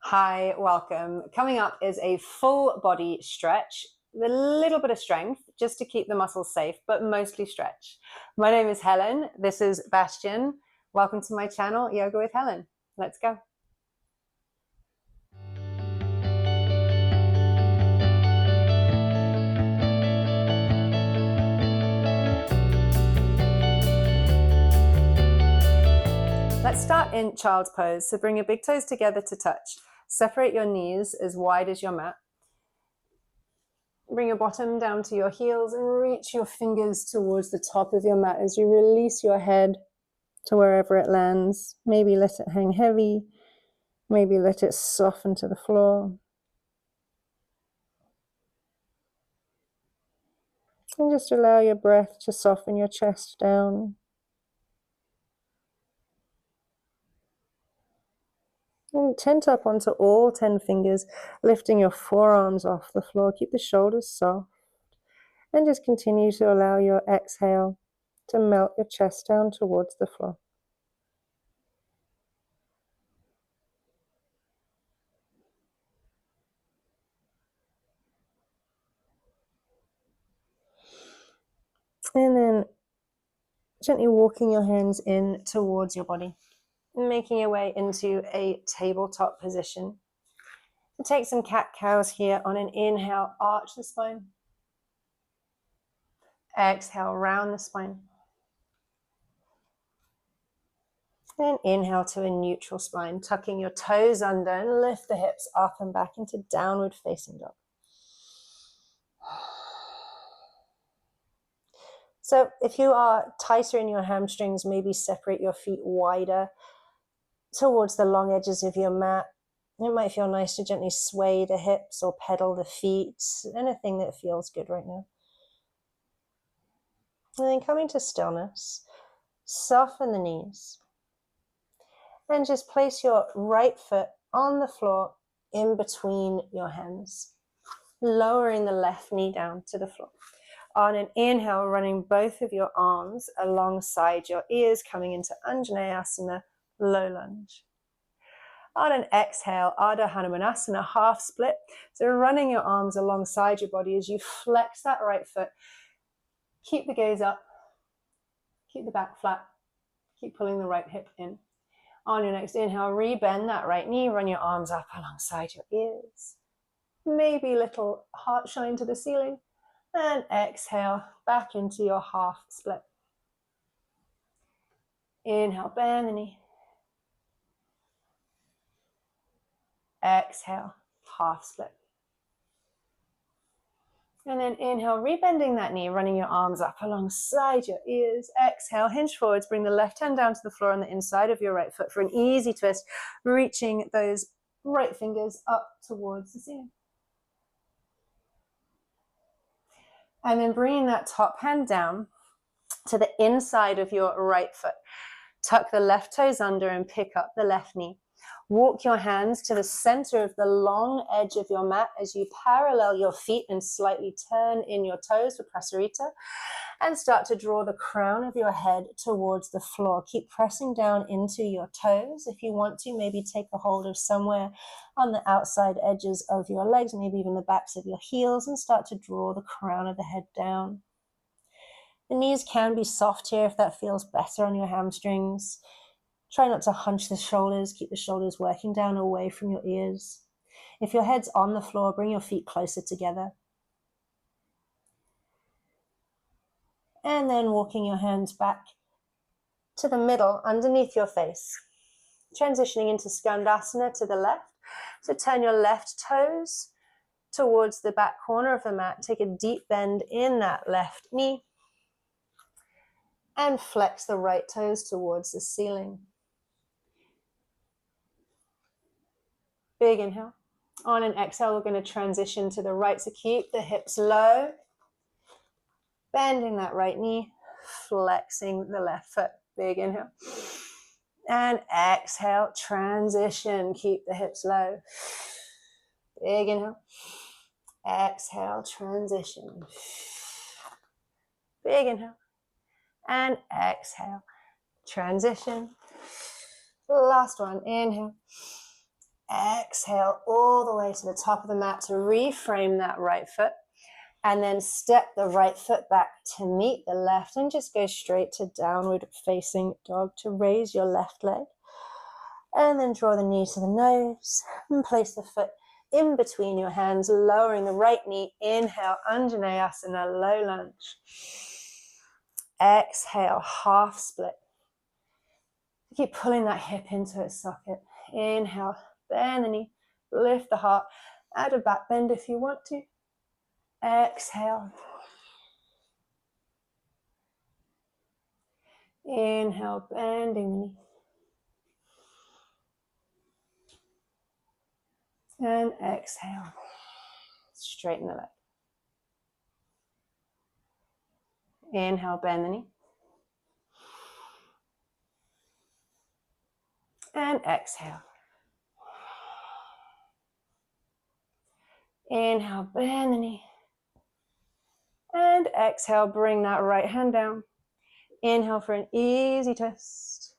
Hi, welcome. Coming up is a full body stretch with a little bit of strength just to keep the muscles safe, but mostly stretch. My name is Helen. This is Bastian. Welcome to my channel, Yoga with Helen. Let's go. Let's start in child's pose. So bring your big toes together to touch. Separate your knees as wide as your mat. Bring your bottom down to your heels and reach your fingers towards the top of your mat as you release your head to wherever it lands. Maybe let it hang heavy. Maybe let it soften to the floor. And just allow your breath to soften your chest down. And tent up onto all 10 fingers, lifting your forearms off the floor. Keep the shoulders soft. And just continue to allow your exhale to melt your chest down towards the floor. And then gently walking your hands in towards your body, making your way into a tabletop position. Take some cat-cows here. On an inhale, arch the spine. Exhale, round the spine. And inhale to a neutral spine, tucking your toes under and lift the hips up and back into downward facing dog. So if you are tighter in your hamstrings, maybe separate your feet wider towards the long edges of your mat. It might feel nice to gently sway the hips or pedal the feet, anything that feels good right now. And then coming to stillness, soften the knees. And just place your right foot on the floor in between your hands, lowering the left knee down to the floor. On an inhale, running both of your arms alongside your ears, coming into Anjaneyasana, low lunge. On an exhale, Ardha Hanumanasana, half split. So running your arms alongside your body as you flex that right foot. Keep the gaze up, keep the back flat, keep pulling the right hip in. On your next inhale, rebend that right knee, run your arms up alongside your ears. Maybe a little heart shine to the ceiling. And exhale, back into your half split. Inhale, bend the knee. Exhale, half split. And then inhale, rebending that knee, running your arms up alongside your ears. Exhale, hinge forwards, bring the left hand down to the floor on the inside of your right foot for an easy twist, reaching those right fingers up towards the ceiling. And then bringing that top hand down to the inside of your right foot. Tuck the left toes under and pick up the left knee. Walk your hands to the center of the long edge of your mat as you parallel your feet and slightly turn in your toes for Prasarita, and start to draw the crown of your head towards the floor. Keep pressing down into your toes. If you want to, maybe take a hold of somewhere on the outside edges of your legs, maybe even the backs of your heels, and start to draw the crown of the head down. The knees can be soft here if that feels better on your hamstrings. Try not to hunch the shoulders. Keep the shoulders working down away from your ears. If your head's on the floor, bring your feet closer together. And then walking your hands back to the middle, underneath your face. Transitioning into Skandasana to the left. So turn your left toes towards the back corner of the mat. Take a deep bend in that left knee. And flex the right toes towards the ceiling. Big inhale. On an exhale, we're going to transition to the right. So keep the hips low. Bending that right knee. Flexing the left foot. Big inhale. And exhale, transition. Keep the hips low. Big inhale. Exhale, transition. Big inhale. And exhale, transition. Last one. Inhale. exhale all the way to the top of the mat to reframe that right foot. And then step the right foot back to meet the left and just go straight to downward facing dog to raise your left leg. And then draw the knee to the nose and place the foot in between your hands, lowering the right knee. Inhale, Anjaneyasana, low lunge. Exhale, half split. Keep pulling that hip into its socket. Inhale, bend the knee, lift the heart, add a back bend if you want to. Exhale. Inhale, bending the knee. And exhale. Straighten the leg. Inhale, bend the knee. And exhale. Inhale, bend the knee. And exhale, bring that right hand down. Inhale for an easy twist.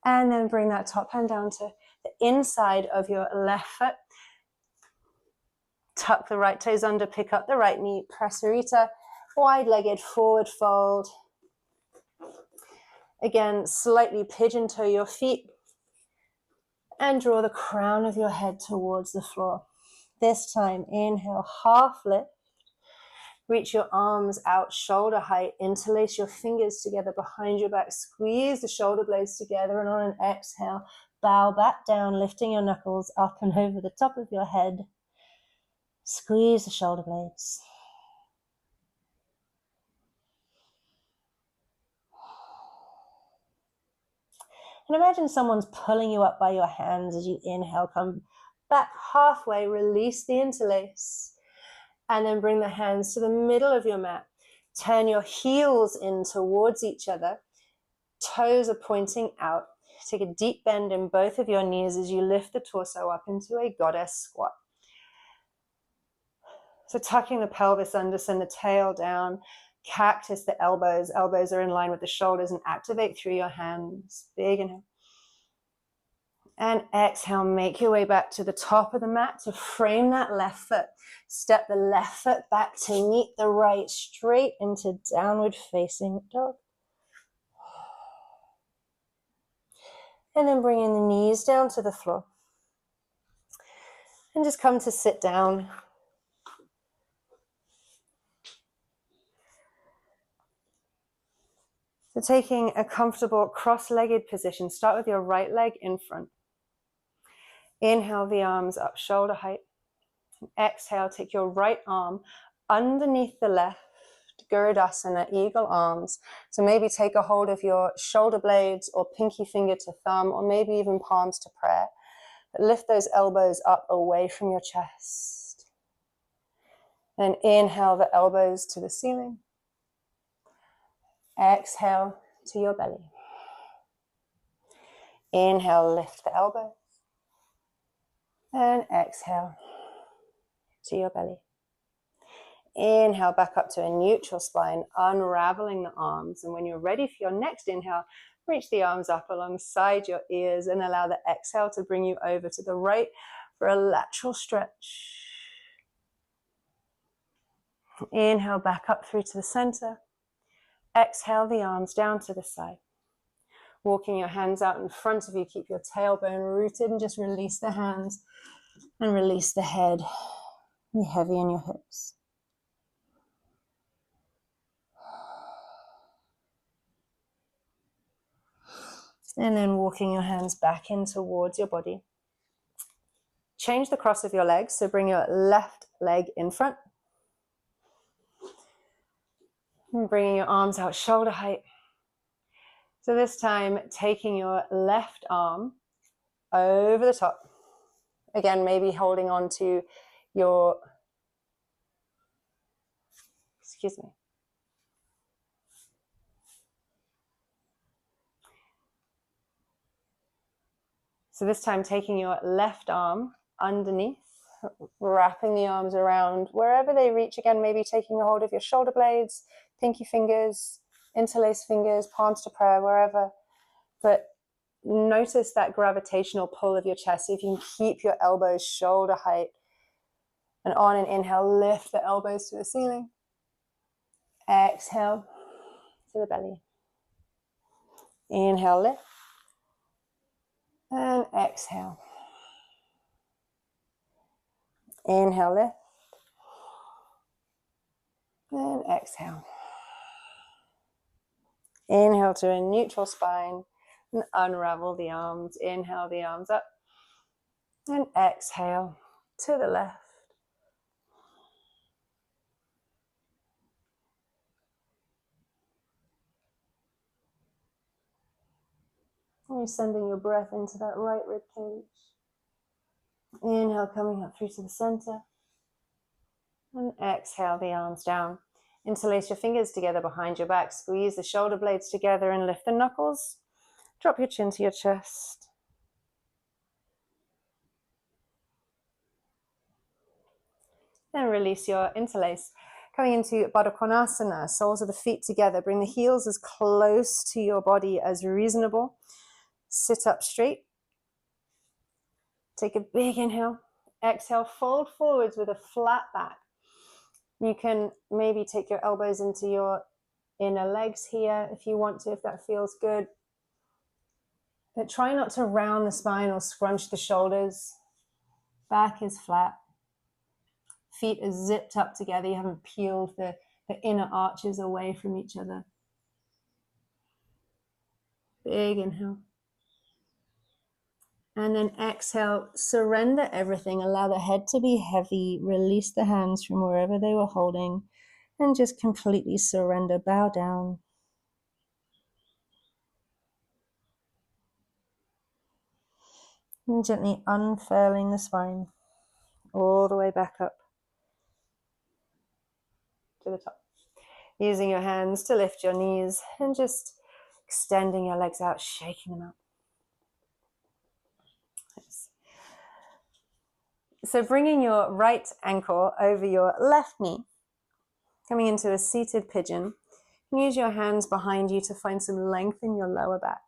And then bring that top hand down to the inside of your left foot. Tuck the right toes under, pick up the right knee, prasarita, wide-legged forward fold. Again, slightly pigeon toe your feet and draw the crown of your head towards the floor. This time, inhale, half lift. Reach your arms out, shoulder height. Interlace your fingers together behind your back. Squeeze the shoulder blades together, and on an exhale, bow back down, lifting your knuckles up and over the top of your head. Squeeze the shoulder blades. And imagine someone's pulling you up by your hands as you inhale. Come back halfway, release the interlace. And then bring the hands to the middle of your mat. Turn your heels in towards each other. Toes are pointing out. Take a deep bend in both of your knees as you lift the torso up into a goddess squat. So tucking the pelvis under, send the tail down. Cactus the elbows. Elbows are in line with the shoulders and activate through your hands. Big inhale. And exhale, make your way back to the top of the mat to frame that left foot. Step the left foot back to meet the right, straight into downward facing dog. And then bringing the knees down to the floor. And just come to sit down. So taking a comfortable cross-legged position, start with your right leg in front. Inhale the arms up, shoulder height. Exhale, take your right arm underneath the left, Garudasana, eagle arms. So maybe take a hold of your shoulder blades or pinky finger to thumb, or maybe even palms to prayer. But lift those elbows up away from your chest. Then inhale the elbows to the ceiling. Exhale to your belly. Inhale, lift the elbows. And exhale to your belly. Inhale back up to a neutral spine, unraveling the arms. And when you're ready for your next inhale, reach the arms up alongside your ears and allow the exhale to bring you over to the right for a lateral stretch. Inhale back up through to the center. Exhale the arms down to the side. Walking your hands out in front of you, keep your tailbone rooted and just release the hands and release the head. Be heavy in your hips. And then walking your hands back in towards your body. Change the cross of your legs, so bring your left leg in front. And bringing your arms out shoulder height. So this time, taking your left arm over the top. Again, maybe holding on to your, So this time, taking your left arm underneath, wrapping the arms around wherever they reach. Again, maybe taking a hold of your shoulder blades, pinky fingers, interlaced fingers, palms to prayer, wherever. But notice that gravitational pull of your chest. See if you can keep your elbows shoulder height. And on an inhale, lift the elbows to the ceiling. Exhale to the belly. Inhale, lift. And exhale. Inhale, lift. And exhale. Inhale to a neutral spine and unravel the arms. Inhale the arms up. And exhale to the left. And you're sending your breath into that right rib cage. Inhale, coming up through to the center. And exhale the arms down. Interlace your fingers together behind your back. Squeeze the shoulder blades together and lift the knuckles. Drop your chin to your chest. Then release your interlace. Coming into Baddha Konasana, soles of the feet together. Bring the heels as close to your body as reasonable. Sit up straight. Take a big inhale. Exhale, fold forwards with a flat back. You can maybe take your elbows into your inner legs here if you want to, if that feels good. But try not to round the spine or scrunch the shoulders. Back is flat. Feet are zipped up together. You haven't peeled the inner arches away from each other. Big inhale. And then exhale, surrender everything. Allow the head to be heavy. Release the hands from wherever they were holding. And just completely surrender. Bow down. And gently unfurling the spine. All the way back up to the top. Using your hands to lift your knees. And just extending your legs out, shaking them out. So bringing your right ankle over your left knee, coming into a seated pigeon. Use your hands behind you to find some length in your lower back.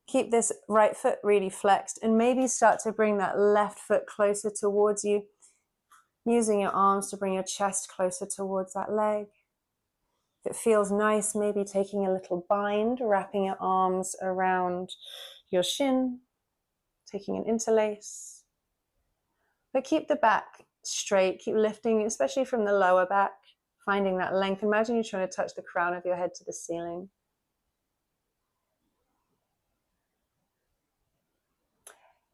Keep this right foot really flexed and maybe start to bring that left foot closer towards you, using your arms to bring your chest closer towards that leg. If it feels nice, maybe taking a little bind, wrapping your arms around your shin, taking an interlace. But keep the back straight, keep lifting, especially from the lower back, finding that length. Imagine you're trying to touch the crown of your head to the ceiling.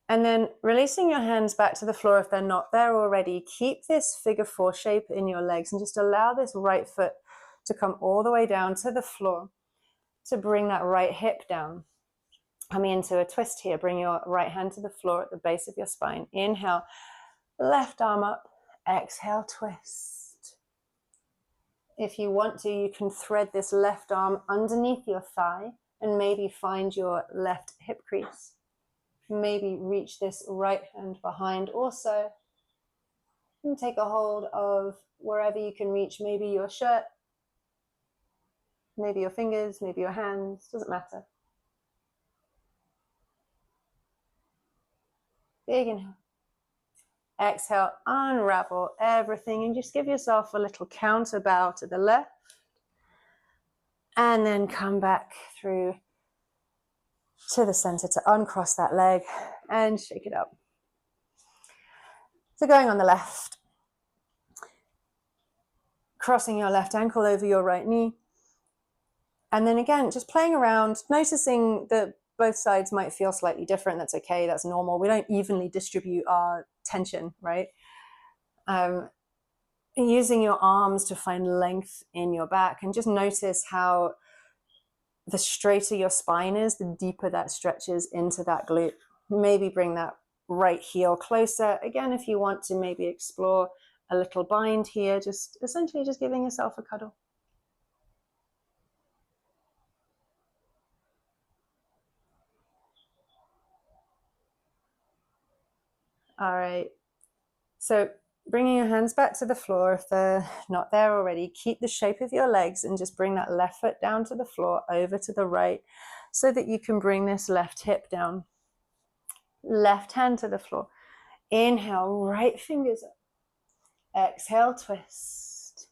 And then releasing your hands back to the floor if they're not there already. Keep this figure four shape in your legs and just allow this right foot to come all the way down to the floor to bring that right hip down. Coming into a twist here, bring your right hand to the floor at the base of your spine. Inhale. Left arm up, exhale, twist. If you want to, you can thread this left arm underneath your thigh and maybe find your left hip crease. Maybe reach this right hand behind also. And take a hold of wherever you can reach, maybe your shirt, maybe your fingers, maybe your hands, doesn't matter. Big inhale. Exhale, unravel everything and just give yourself a little counter bow to the left. And then come back through to the center to uncross that leg and shake it up. So going on the left, crossing your left ankle over your right knee. And then again, just playing around, noticing that both sides might feel slightly different. That's okay, that's normal. We don't evenly distribute our tension, right? Using your arms to find length in your back and just notice how the straighter your spine is, the deeper that stretches into that glute. Maybe bring that right heel closer. Again, if you want to maybe explore a little bind here, just essentially just giving yourself a cuddle. All right. So bringing your hands back to the floor if they're not there already. Keep the shape of your legs and just bring that left foot down to the floor, over to the right. so that you can bring this left hip down. Left hand to the floor. Inhale, right fingers up. Exhale, twist.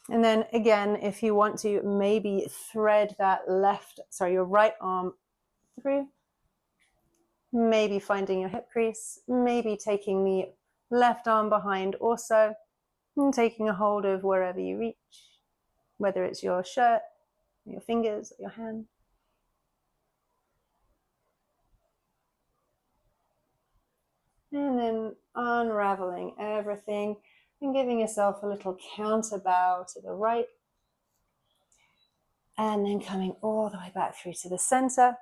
And then again, if you want to, maybe thread that your right arm through. Maybe finding your hip crease. Maybe taking the left arm behind also. And taking a hold of wherever you reach. Whether it's your shirt, your fingers, or your hand. And then unraveling everything and giving yourself a little counter bow to the right. And then coming all the way back through to the center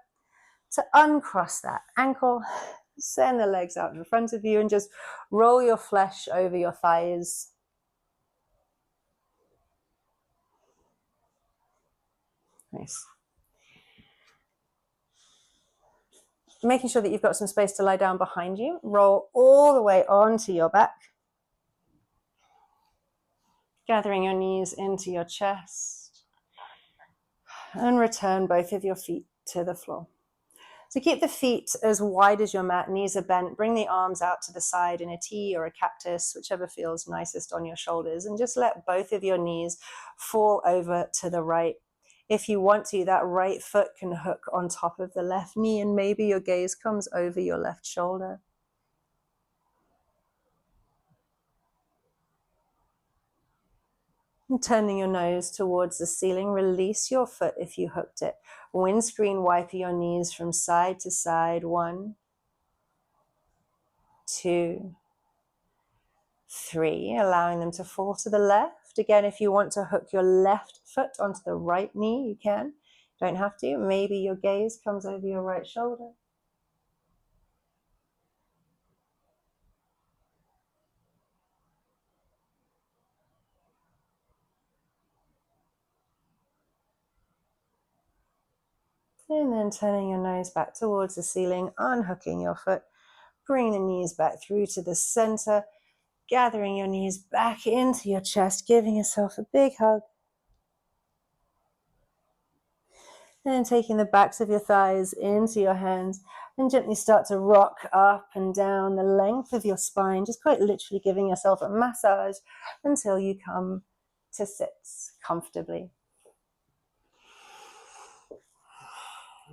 to uncross that ankle. Send the legs out in front of you and just roll your flesh over your thighs. Nice. Making sure that you've got some space to lie down behind you. Roll all the way onto your back. Gathering your knees into your chest. And return both of your feet to the floor. So keep the feet as wide as your mat, knees are bent. Bring the arms out to the side in a T or a cactus, whichever feels nicest on your shoulders. And just let both of your knees fall over to the right. If you want to, that right foot can hook on top of the left knee, and maybe your gaze comes over your left shoulder. And turning your nose towards the ceiling, release your foot if you hooked it. Windscreen wiper your knees from side to side. 1, 2, 3, allowing them to fall to the left. Again, if you want to hook your left foot onto the right knee, you can. Don't have to. Maybe your gaze comes over your right shoulder. And then turning your nose back towards the ceiling, unhooking your foot. Bring the knees back through to the center. Gathering your knees back into your chest, giving yourself a big hug. And taking the backs of your thighs into your hands and gently start to rock up and down the length of your spine, just quite literally giving yourself a massage until you come to sit comfortably.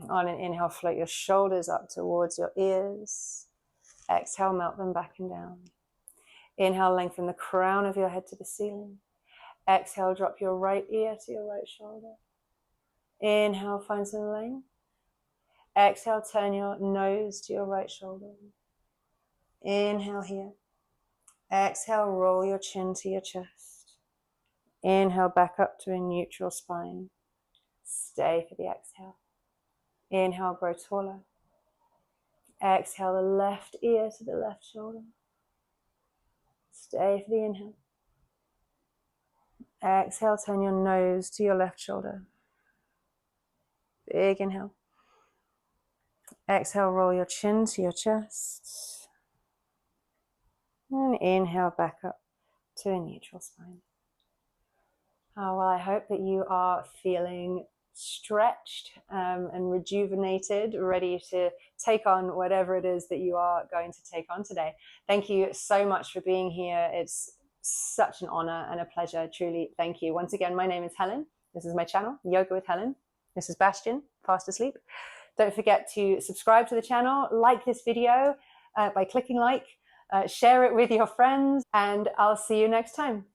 On an inhale, float your shoulders up towards your ears. Exhale, melt them back and down. Inhale, lengthen the crown of your head to the ceiling. Exhale, drop your right ear to your right shoulder. Inhale, find some length. Exhale, turn your nose to your right shoulder. Inhale here. Exhale, roll your chin to your chest. Inhale, back up to a neutral spine. Stay for the exhale. Inhale, grow taller. Exhale, the left ear to the left shoulder. Stay for the inhale. Exhale, turn your nose to your left shoulder. Big inhale. Exhale, roll your chin to your chest. And inhale, back up to a neutral spine. Well, I hope that you are feeling stretched and rejuvenated, ready to take on whatever it is that you are going to take on today. Thank you so much for being here. It's such an honor and a pleasure, truly. Thank you. Once again, my name is Helen. This is my channel, Yoga with Helen. This is Bastian, fast asleep. Don't forget to subscribe to the channel, like this video by clicking like, share it with your friends, and I'll see you next time.